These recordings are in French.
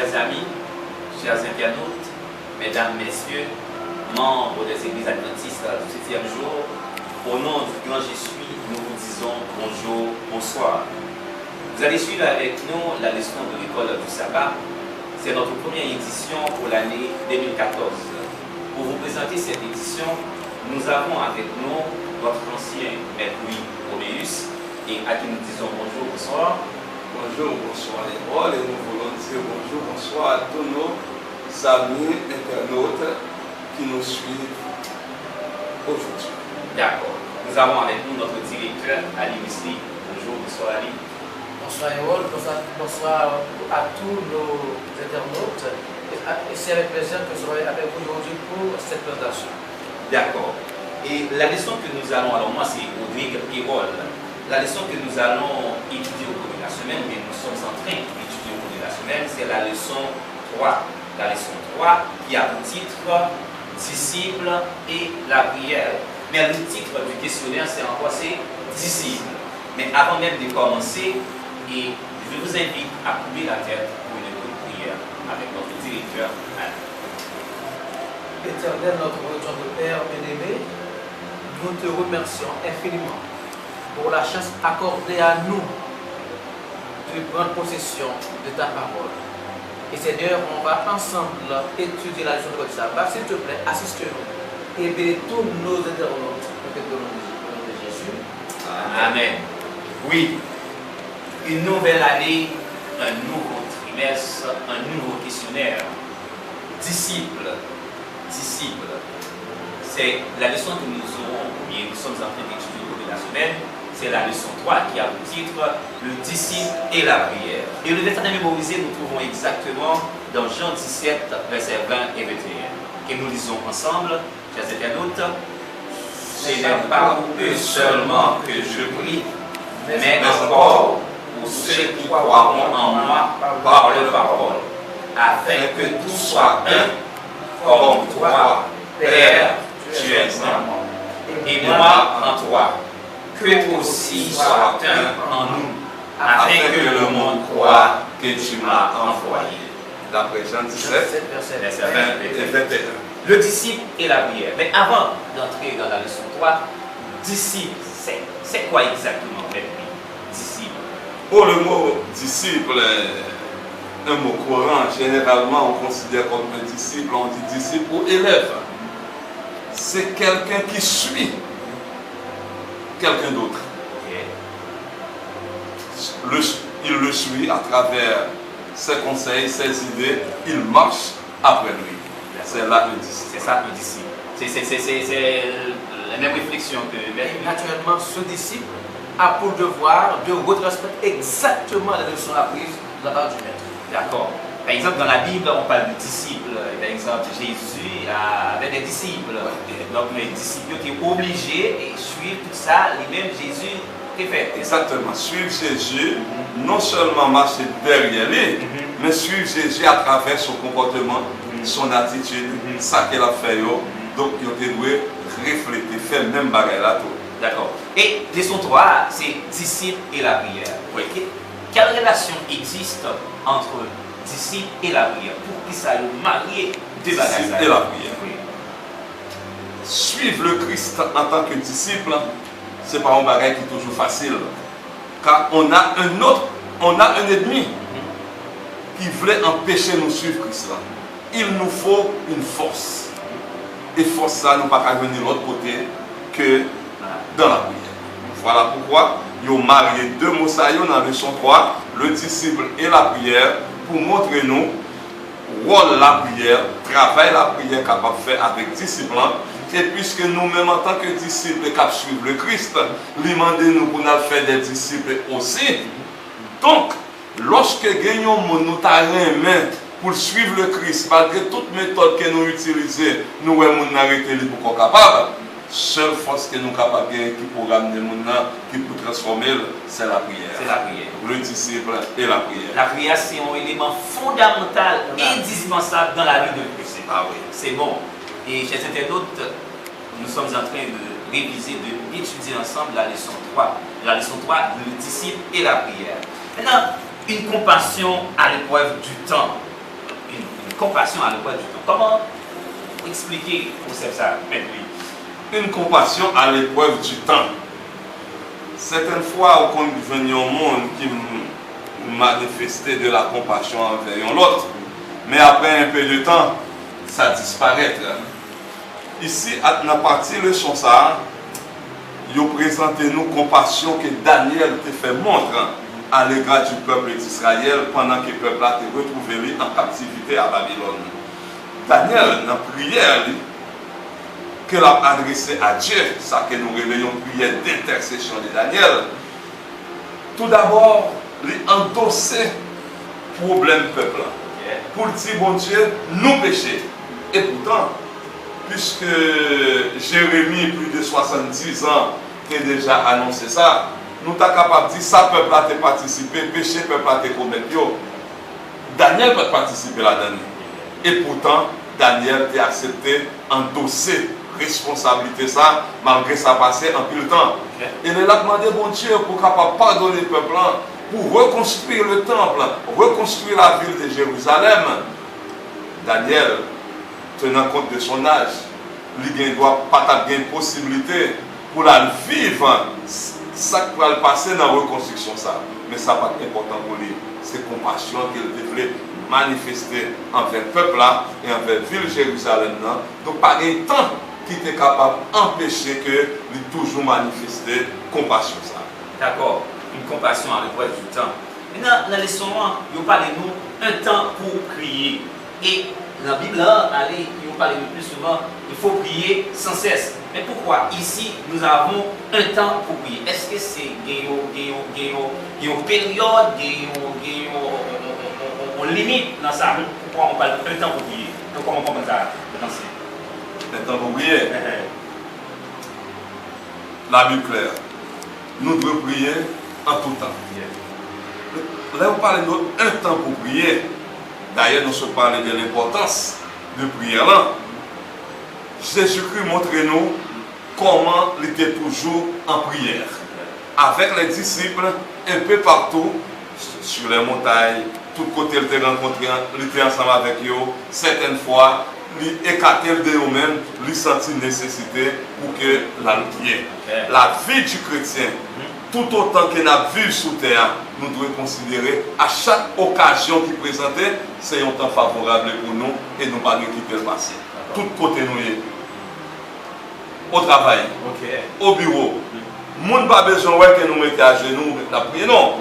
Chers amis, chers internautes, mesdames, messieurs, membres des églises adventistes du 7e jour, au nom du grand Je suis, nous vous disons bonjour, bonsoir. Vous allez suivre avec nous la leçon de l'école du sabbat. C'est notre première édition pour l'année 2014. Pour vous présenter cette édition, nous avons avec nous votre ancien maître Louis Roméus, et à qui nous disons bonjour, bonsoir. Bonjour, bonsoir les rôles, et nous voulons dire bonjour, bonsoir à tous nos amis internautes qui nous suivent aujourd'hui. D'accord. Nous avons avec nous notre directeur, Ali Wesley. Bonjour, bonsoir Ali. Bonsoir Erol, bonsoir à tous nos internautes. Et c'est avec plaisir que je serai avec vous aujourd'hui pour cette présentation. D'accord. Et la leçon que nous allons, alors moi c'est Rodrigue Erol, la leçon que nous allons étudier au cours de la semaine, mais nous sommes en train d'étudier au cours de la semaine, c'est la leçon 3. La leçon 3 qui a pour titre Disciples et la prière. Mais le titre du questionnaire c'est en quoi? C'est Disciples. Mais avant même de commencer, et je vous invite à couper la tête pour une prière avec notre directeur. Éternel, notre Dieu de Père bien-aimé, nous te remercions infiniment pour la chance accordée à nous de prendre possession de ta parole. Et Seigneur, on va ensemble étudier la leçon de sabbat. S'il te plaît, assiste-nous et bénis tous nos internautes au nom de Jésus. Amen. Oui. Une nouvelle année, un nouveau trimestre, un nouveau questionnaire. Disciples. C'est la leçon que nous aurons, et nous sommes en train d'étudier au cours de la semaine. C'est la leçon 3 qui a pour titre Le disciple et la prière. Et le verset à mémoriser, nous trouvons exactement dans Jean 17, versets 20 et 21. Et nous lisons ensemble, chers internautes. Ce n'est pas pour eux seulement que je prie, mais encore pour ceux qui croiront en moi par leur parole, afin que tout soit un, comme toi, Père, tu es en moi, et moi en toi, que aussi soit un en nous, afin que le monde croie que tu m'as envoyé. D'après Jean 17, Verset 20 et 21. Le disciple et la prière. Mais avant d'entrer dans la leçon 3, disciple, c'est quoi exactement, même disciple? Pour le mot disciple est un mot courant. Généralement, on considère comme un disciple, on dit disciple ou élève. C'est quelqu'un qui suit quelqu'un d'autre. Il le suit à travers ses conseils, ses idées, il marche après lui. C'est là le disciple. C'est ça le disciple. C'est la même réflexion que Naturellement, ce disciple a pour devoir de retransmettre exactement la leçon apprise de la part du maître. D'accord. Par exemple, dans la Bible, on parle de disciples. Par exemple, Jésus avait des disciples. Donc, les disciples étaient obligés de suivre tout ça, les mêmes Jésus fait. Exactement. Suivre Jésus, non seulement marcher derrière lui, mais suivre Jésus à travers son comportement, son attitude, ça qu'il a fait. Donc, il doit refléter, faire le même bagage là. D'accord. Et leçon 3, c'est disciple et la prière. Oui. Quelle relation existe entre disciple et la prière? Pour qui ça le marier de la disciple et la prière. Oui. Suivre le Christ en tant que disciple, c'est pas un bagage qui est toujours facile. Car on a un ennemi qui voulait empêcher nous de suivre Christ. Il nous faut une force. Et force ça, nous ne pouvons pas venir de l'autre côté que dans la prière. Voilà pourquoi ils ont marié deux mots dans la leçon 3, le disciple et la prière, pour montrer nous rôle la prière, travail la prière capable de faire avec discipline. Et puisque nous-mêmes en tant que disciples et capables de suivre le Christ, lui demandez nous pour nous faire des disciples aussi. Donc, lorsque gagnons nous main pour suivre le Christ, malgré toute méthode que nous utilisons, nous avons arrêté pour qu'on soit capable. Seule force que nous sommes capables de gagner qui peut ramener le monde, qui peut transformer, c'est la prière. C'est la prière. Le disciple et la prière. La prière, c'est un élément fondamental, indispensable dans la vie de Christ. Ah oui. C'est bon. Et chers internautes, nous sommes en train de réviser, d'étudier ensemble la leçon 3. La leçon 3, le disciple et la prière. Maintenant, une compassion à l'épreuve du temps. une compassion à l'épreuve du temps. Comment expliquer au ça, Maître Louis? Une compassion à l'épreuve du temps. Certaines fois, on vient au monde qui manifestait de la compassion envers l'autre, mais après un peu de temps, ça disparaît. Ici, à la partie leçon ça, ils présentent nous compassion que Daniel te fait montre à l'égard du peuple d'Israël pendant que le peuple a été retrouvé en captivité à Babylone. Daniel, dans la prière, que l'a adressé à Dieu, ça que nous réveillons prière d'intercession de Daniel, tout d'abord, il endossé le problème peuple. Pour dire, bon Dieu, nous péchons. Et pourtant, puisque Jérémie, plus de 70 ans, a déjà annoncé ça, nous sommes capables de dire ça, peuple a participé, péché, peuple a commettu. Daniel peut participer là-dedans. Et pourtant, Daniel a accepté endosser responsabilité ça, malgré ça passé en plus de temps. Et il a demandé bon Dieu pour capable pardonner le peuple, pour reconstruire le temple, reconstruire la ville de Jérusalem. Daniel, tenant compte de son âge, il ne doit pas avoir une possibilité pour la vivre, ça qui va le passer dans la reconstruction. Ça. Mais ça n'est pas important pour lui. C'est compassion qu'il devait manifester envers le peuple là et envers la ville de Jérusalem. Donc, pas un temps qui était capable d'empêcher que lui toujours manifester compassion. D'accord, une compassion à l'épreuve du temps. Maintenant, dans les leçons, il parle de nous un temps pour prier. Et dans la Bible, il parle le plus souvent, il faut prier sans cesse. Mais pourquoi ici, nous avons un temps pour prier? Est-ce que c'est une période, on limite dans ça? Pourquoi on parle d'un temps pour prier? Donc, comment on comprend ça? Un temps pour prier. La Bible claire. Nous devons prier en tout temps. Là, on parle d'un temps pour prier. D'ailleurs, nous sommes parlé de l'importance de prière là. Jésus-Christ montre-nous comment il était toujours en prière. Avec les disciples, un peu partout, sur les montagnes, tout côté, il était rencontré, il était ensemble avec eux. Certaines fois, il écartait de eux-mêmes, il sentit nécessité pour que la prière. La vie du chrétien, tout autant que nous vivons sous terre, nous devons considérer à chaque occasion qui présentait, c'est un temps favorable pour nous et nous ne pas nous quitter le passé. Tout côté nous y est. Au travail, au bureau. Nous n'avons pas besoin que nous mettions à genoux la prière. Non.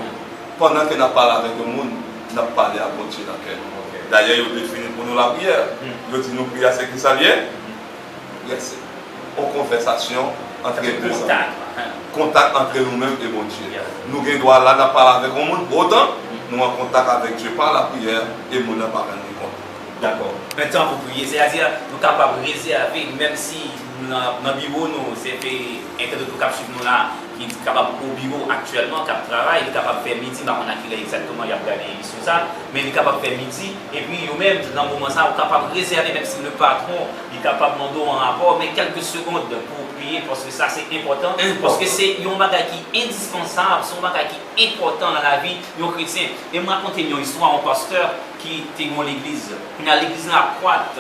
Pendant que nous parlons avec le monde, nous parlons à Dieu dans le cœur. D'ailleurs, il a défini pour nous la prière. Il a dit nous prier, c'est qui ça vient? Yes. En conversation entre deux hommes. Contact entre nous-mêmes et mon Dieu. Nous devons là parler avec le monde. Autant, nous en contact avec Dieu par la prière et nous n'avons pas rendu compte. D'accord. Maintenant, pour prier, c'est-à-dire nous sommes capables de réserver, même si dans le bureau, nous, c'est fait un de cap suivre nous là, qui est capable au bureau actuellement, qui travaille, il est capable de faire midi, on a exactement, il y a regardé sur ça, mais il est capable de faire midi, et puis nous-mêmes, dans le moment ça, on est capable de réserver, même si le patron est capable de demander un rapport, mais quelques secondes pour prier, parce que ça c'est important, parce que c'est un bagage qui est indispensable, c'est un bagage qui est important dans la vie d'un chrétien. Et moi, raconter une histoire à un pasteur qui était dans l'église. L'église la croîte,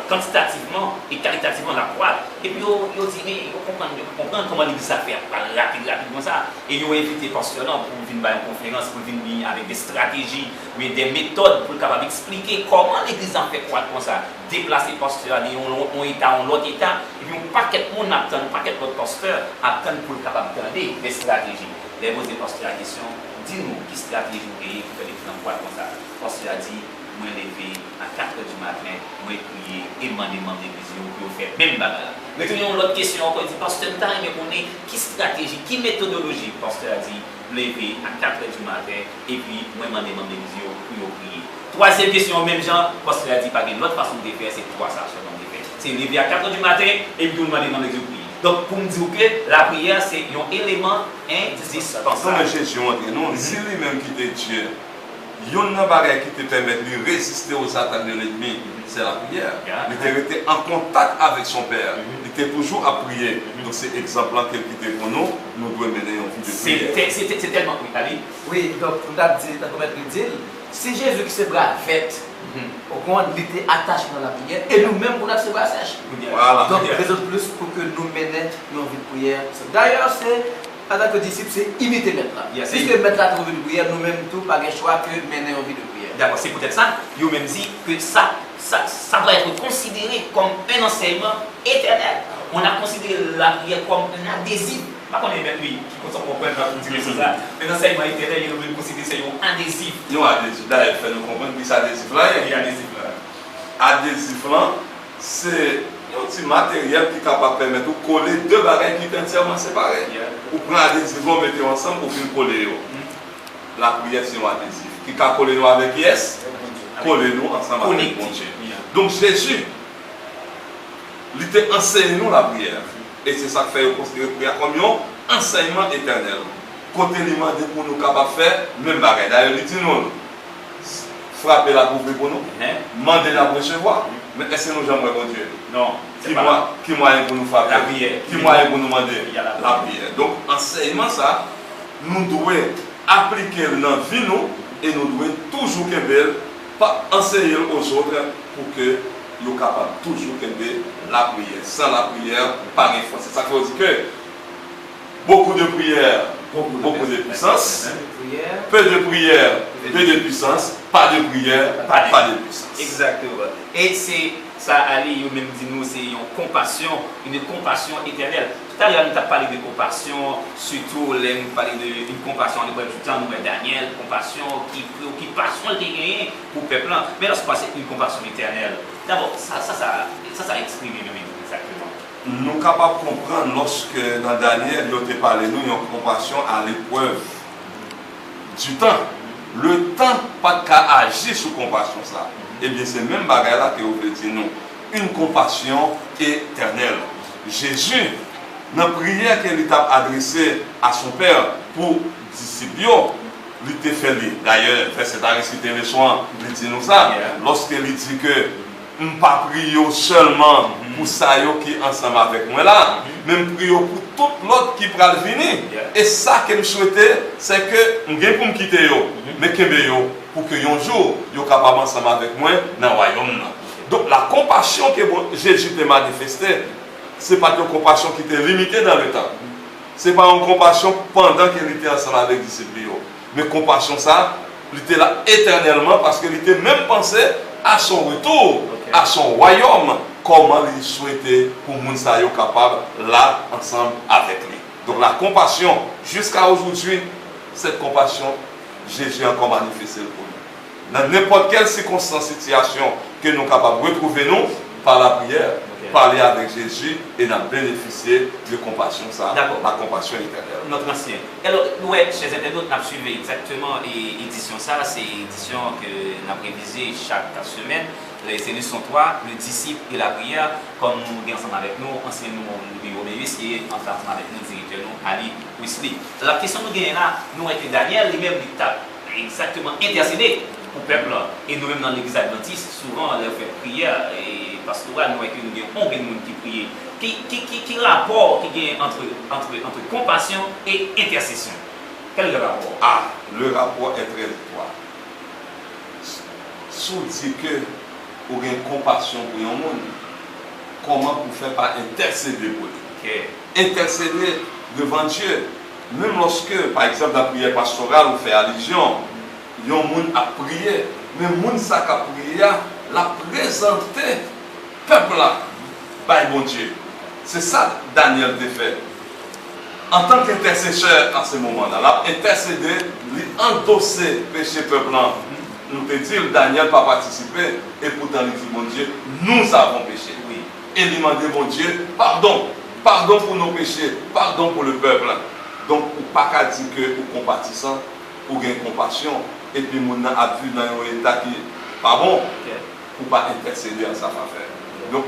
quantitativement et qualitativement la croîte. Et puis, ils dit, mais ils comprennent comment l'église a fait, rapidement ça. Et ils ont invité le pasteur pour venir à une conférence, pour venir avec des stratégies, mais des méthodes pour capable expliquer comment l'église a fait croître comme ça. Déplacer le pasteur, un état, l'autre état. Et puis, un paquet de monde attend, un paquet d'autres pasteurs attendent pour capable donner des stratégies. Les mots de pasteur la question. Dis-nous, qui stratégie vous avez pour faire les plans comme ça? Parce qu'il a dit, moi levé à 4 h du matin, moi prier et demander des visions pour faire même bagarre. Mais nous avons l'autre question encore, il dit, parce que le temps, on est qui stratégie, qui méthodologie? Parce qu'il a dit, levé à 4 h du matin et puis moi demander des visions pour prier. Troisième question, même genre, parce qu'il a dit, pas une autre façon de faire, c'est trois ça seulement de faire. C'est levé à 4 h du matin et puis demander des visions prier. Donc, pour me dire que la prière, c'est un élément indispensable. Comme Jésus entre nous, c'est lui-même qui te Dieu. Il y a un bagage qui te permet de résister aux attaques de l'ennemi, c'est la prière. Il était en contact avec son Père. Il était toujours à prier. Donc, c'est exemplaire qu'il était pour nous. Nous devons mener une vie de prière. C'est tellement oui, oui, donc, on a dit, comme elle dit, c'est Jésus qui se bras vête. Au contraire, il était attaché dans la prière et nous-mêmes, on a se bras sèche. Voilà. Donc, raison de plus pour que nous menions nos vies de prière. D'ailleurs, c'est, en tant que disciple, c'est imiter maître là. Puisque maître là trouve une prière, nous-mêmes, tout, pas de choix que mener nos vies de prière. D'accord, c'est peut-être ça. Ils ont même dit que ça doit être considéré comme un enseignement éternel. On a considéré la prière comme un adhésif. Pas qu'on est même lui qui comprend pas dire ça. Mais l'enseignement éternel, il est considéré comme un adhésif. Nous, adhésif, là, il fait nous comprendre que c'est adhésif là. Il y a adhésif là. Adhésif là, c'est un petit matériel qui est capable de permettre de coller deux barrières qui sont entièrement séparées. Vous prenez l'adhésif, vous mettez ensemble pour finir coller. La prière, c'est un adhésif. Qui a collé nous avec yes, collez-nous ensemble avec mon Dieu. Donc Jésus, il t'a enseigné nous la prière. Et c'est ça qui fait considérer la prière comme un enseignement éternel. Côté il m'a dit pour nous capables de faire même bagarre. D'ailleurs, il dit nous, frapper la pour nous, demander la pour recevoir. Mais est-ce que nous j'aimerais mon Dieu? Non. Qui moyen pour nous frapper? La prière. Qui moyen pour nous demander? La prière. Donc, enseignement ça, nous devons appliquer dans la vie nous. Et nous devons toujours pas enseigner aux autres pour que nous soient capables toujours de la prière. Sans la prière, pas de foi. C'est ça qu'il faut dire que beaucoup de prières, beaucoup de puissance. Peu de prière, peu de puissance. Pas de prière, pas de puissance. Exactement. Et c'est ça, Ali, vous même dit nous, c'est une compassion éternelle. Tout à l'heure, nous avons parlé de compassion, surtout, nous parlé d'une compassion, nous avons Daniel, compassion, préoccupation de gagner pour le peuple. Mais lorsqu'on passe une compassion éternelle, d'abord, ça exprime même exactement. Nous sommes capables de comprendre lorsque dans Daniel, il a parlé nous, une compassion à l'épreuve du temps. Le temps, pas qu'à agir sur compassion, ça. Eh bien, c'est même bagarre là que vous voulez dire nous. Une compassion éternelle. Jésus, dans la prière qu'il a adressée à son Père pour disciples, il t'a fait lire. D'ailleurs, c'est à réciter le soir, il dit nous ça. Lorsqu'il dit que je ne pas prier seulement pour ça qui est ensemble avec moi là, mais je prie pour tout l'autre qui va venir. Et ça que je souhaitais, c'est que je ne pour me quitter, mais que pour que un jour, ils soient capables ensemble avec moi dans le royaume. Donc la compassion que Jésus a manifestée, ce n'est pas une compassion qui était limitée dans le temps. Ce n'est pas une compassion pendant qu'il était ensemble avec les disciples. Mais compassion ça, il était là éternellement parce qu'il était même pensé à son retour, à son royaume, comment il souhaitait pour les gens soient capables là ensemble avec lui. Donc la compassion, jusqu'à aujourd'hui, cette compassion, Jésus a encore manifesté pour nous. Dans n'importe quelle circonstance, situation que nous sommes capables de retrouver nous, par la prière, parler avec Jésus et d'en bénéficier de compassion, ça, la compassion éternelle. Notre ancien. Alors, nous, chers internautes, nous avons suivi exactement l'édition ça, c'est l'édition que nous avons révisée chaque semaine. C'est leçon 3, le disciple et la prière, comme nous sommes ensemble avec nous, enseignant Numéro 8, qui est ensemble avec nous, directeur Ali Wesley. La question que nous avons là, nous avec Daniel, lui-même, il a exactement intercédé pour le peuple. Et nous-mêmes dans l'église adventiste, souvent, on fait prière, et parce que nous avons combien de monde qui prie. Quel rapport qu'il y a entre compassion et intercession? Quel est le rapport? Le rapport est très étroit. Si on dit que pour une compassion pour un monde, comment vous faire pas intercéder pour lui? Intercéder devant Dieu. Même lorsque, par exemple, la prière pastorale, on fait allusion, il y a un monde à prier, mais le monde qui a prié, l'a présenté, peuple là, par bon Dieu. C'est ça que Daniel a fait. En tant qu'intercesseur, en ce moment-là, l'a intercédé, l'a endossé péché peuple là. Nous te dit, Daniel n'a pas participé, et pourtant il dit, mon Dieu, nous avons péché. Oui. Et il demandait, mon Dieu, pardon pour nos péchés, pardon pour le peuple. Donc, pour ne pas dire que vous compatissant, pour gagner compassion, et puis mon a vu dans un état qui n'est pas bon, pour ne pas intercéder en sa faveur. Donc,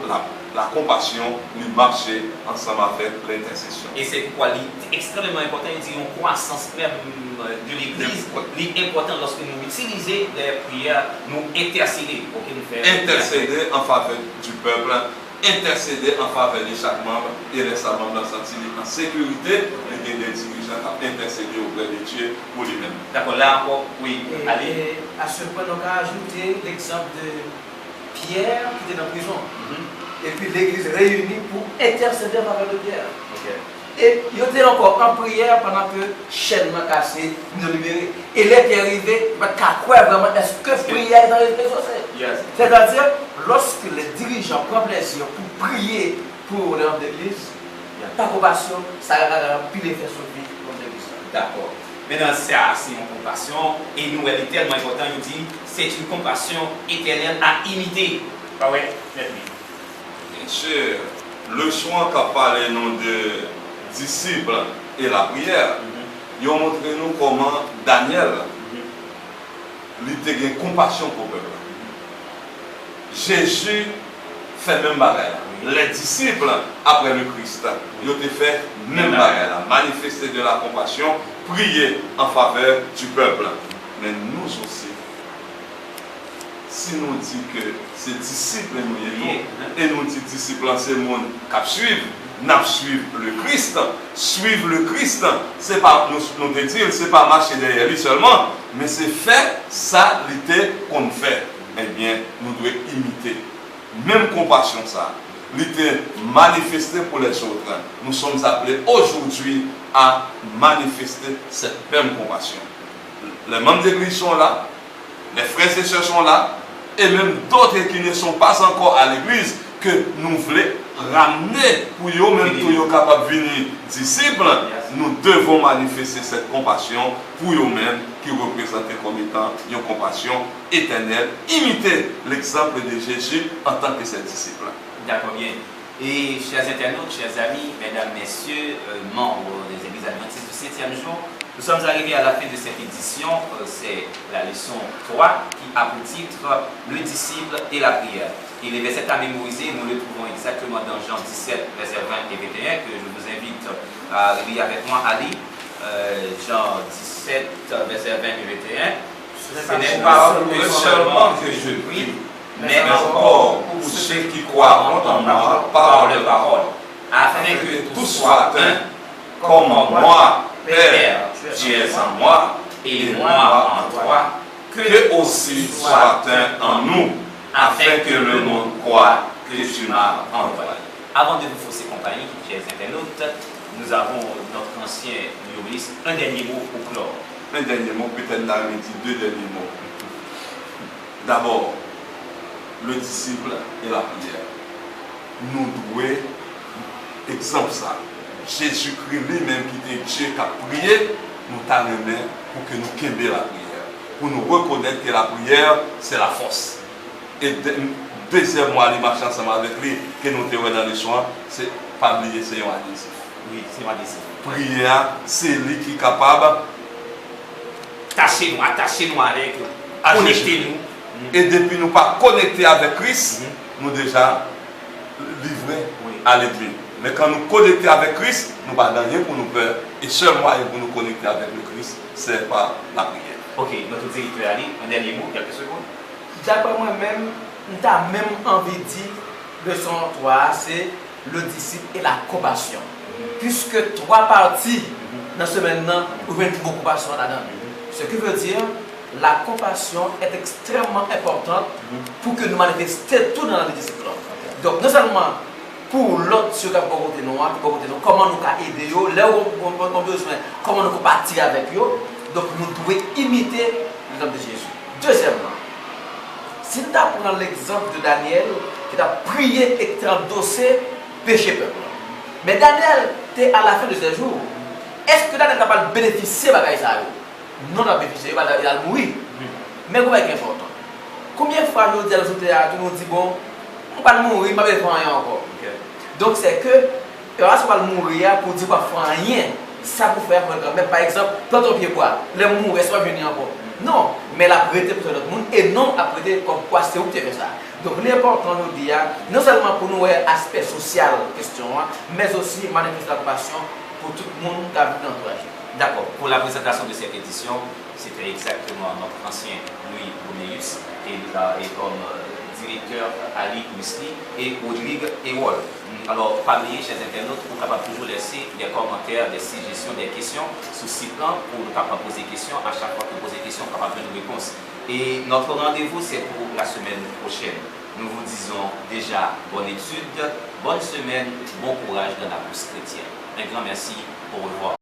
la compassion, lui marcher ensemble avec l'intercession. Et c'est pourquoi il est extrêmement important, il dit une croissance même de l'Église. Il est important lorsque nous utilisons les prières, nous intercéder. Intercéder en faveur du peuple intercéder en faveur de chaque membre et laisser sa membre sentir en sécurité et des dirigeants qui intercéder auprès de Dieu pour lui-même. D'accord, là encore, oui, Et allez. à ce point, on a ajouté l'exemple de Pierre qui était en prison. Et puis l'église réunie pour intercéder en faveur de Pierre. Et il était encore en prière pendant que chaîne m'a cassé, nous libéré. Et les Pierre arrivé, quoi vraiment, est-ce que prière est dans les exaucés? C'est-à-dire, lorsque les dirigeants prennent plaisir pour prier pour les hommes d'église, par compassion, ça a pu les faire sauver comme l'église. D'accord. Maintenant, ça, c'est une compassion. Et nous, elle est tellement importante, il dit, c'est une compassion éternelle à imiter. Ah ouais, bien sûr, le choix qu'a parlé nom de disciples et la prière, ils ont montré nous comment Daniel il a eu compassion pour le peuple. Jésus fait même bagaille. Les disciples, après le Christ, ils ont fait même bagaille, manifester de la compassion, prier en faveur du peuple. Mais nous aussi, si nous disons que ces disciples nous et nous disons disciples, c'est le monde qui suivent, nous suivons le Christ. Suivre le Christ, c'est pas nous te dire, c'est pas marcher derrière lui seulement, mais c'est faire ça l'idée qu'on fait. Eh bien, nous devons imiter. Même compassion ça. L'idée manifester pour les autres. Nous sommes appelés aujourd'hui à manifester cette même compassion. Les membres d'église sont là, les frères et sœurs sont là, et même d'autres qui ne sont pas encore à l'église, que nous voulons ramener pour eux, même pour eux capables de venir disciples, nous devons manifester cette compassion pour eux-mêmes qui représentent comme étant une compassion éternelle. Imiter l'exemple de Jésus en tant que ses disciples. D'accord, bien. Et chers internautes, chers amis, mesdames, messieurs, membres des Églises adventistes du 7e jour, nous sommes arrivés à la fin de cette édition. C'est la leçon 3 qui a pour titre Le disciple et la prière. Et les versets à mémoriser, nous les trouvons exactement dans Jean 17, versets 20 et 21, que je vous invite à lire avec moi. Ali, Jean 17, versets 20 et 21. Ce n'est pas pour eux seulement que je prie, mais encore pour ceux qui croient en moi par leur parole, afin que tous soient un, comme moi, Père, tu es en moi, et moi en toi, que aussi soient un en nous, afin que le monde croit que tu m'as envoyé. Avant de vous fausser compagnie, chers internautes, nous avons notre ancien humoriste, un dernier mot pour clore. Un dernier mot, peut-être là, mais deux derniers mots. D'abord, le disciple et la prière. Nous devons, exemple ça, Jésus-Christ lui-même qui était Dieu qui a prié, nous t'en pour que nous québions la prière. Pour nous reconnaître que la prière, c'est la force. Et deuxièmement, aller marcher ensemble avec lui, que nous devons dans les soins, c'est pas oublier, c'est un adhésif. Oui, c'est un adhésif. Prière, c'est lui qui est capable. Attachez-nous avec, connectez-nous. Et depuis nous pas connectés avec Christ, nous déjà livrés à l'église. Mais quand nous connectons avec Christ, nous n'avons pas rien pour nous peur. Et seul moyen pour nous connecter avec le Christ, c'est par la prière. Ok, notre directeur Ali, un dernier mot, quelques secondes. D'après moi-même, nous avons même envie de dire, leçon 3, c'est le disciple et la compassion. Puisque trois parties dans ce maintenant, vous avez beaucoup de compassion là-dedans. Ce qui veut dire, la compassion est extrêmement importante pour que nous manifestions tout dans le disciple. Donc, non seulement pour l'autre, sur le côté noir, comment nous aider, là où on a besoin, comment nous partir avec eux. Donc, nous devons imiter l'exemple de Jésus. Deuxièmement, si nous prenons l'exemple de Daniel, qui a prié et qui a endossé péché peuple. Mais Daniel, tu es à la fin de ses jours. Est-ce que Daniel n'a pas bénéficié de ça? Non, il a bénéficié, il a mourir. Mais comment est-ce important? Combien de fois nous disons au théâtre, nous disons, bon, on va mourir, mais on ne va pas faire rien encore. Donc c'est que, on va mourir pour dire qu'on ne fait rien. Ça pour faire, mais par exemple, dans ton pied bois, les mourir, soit venir encore. Non, mais la prêter pour tout le monde et non à prêter comme quoi c'est où tu fais ça. Donc l'important nous dit, non seulement pour nous aspect social, question, mais aussi manifester la compassion pour tout le monde qui a vu l'entourage. D'accord. Pour la présentation de cette édition, c'était exactement notre ancien Louis Boméus et comme directeur Ali Misli et Rodrigue Ewol. Alors, pas oublier, chers internautes, vous pouvez toujours laisser des commentaires, des suggestions, des questions sur ce site là pour nous capable poser des questions. À chaque fois que vous posez des questions, capable de nous répondre. Et notre rendez-vous, c'est pour la semaine prochaine. Nous vous disons déjà bonne étude, bonne semaine, bon courage dans la course chrétienne. Un grand merci, au revoir.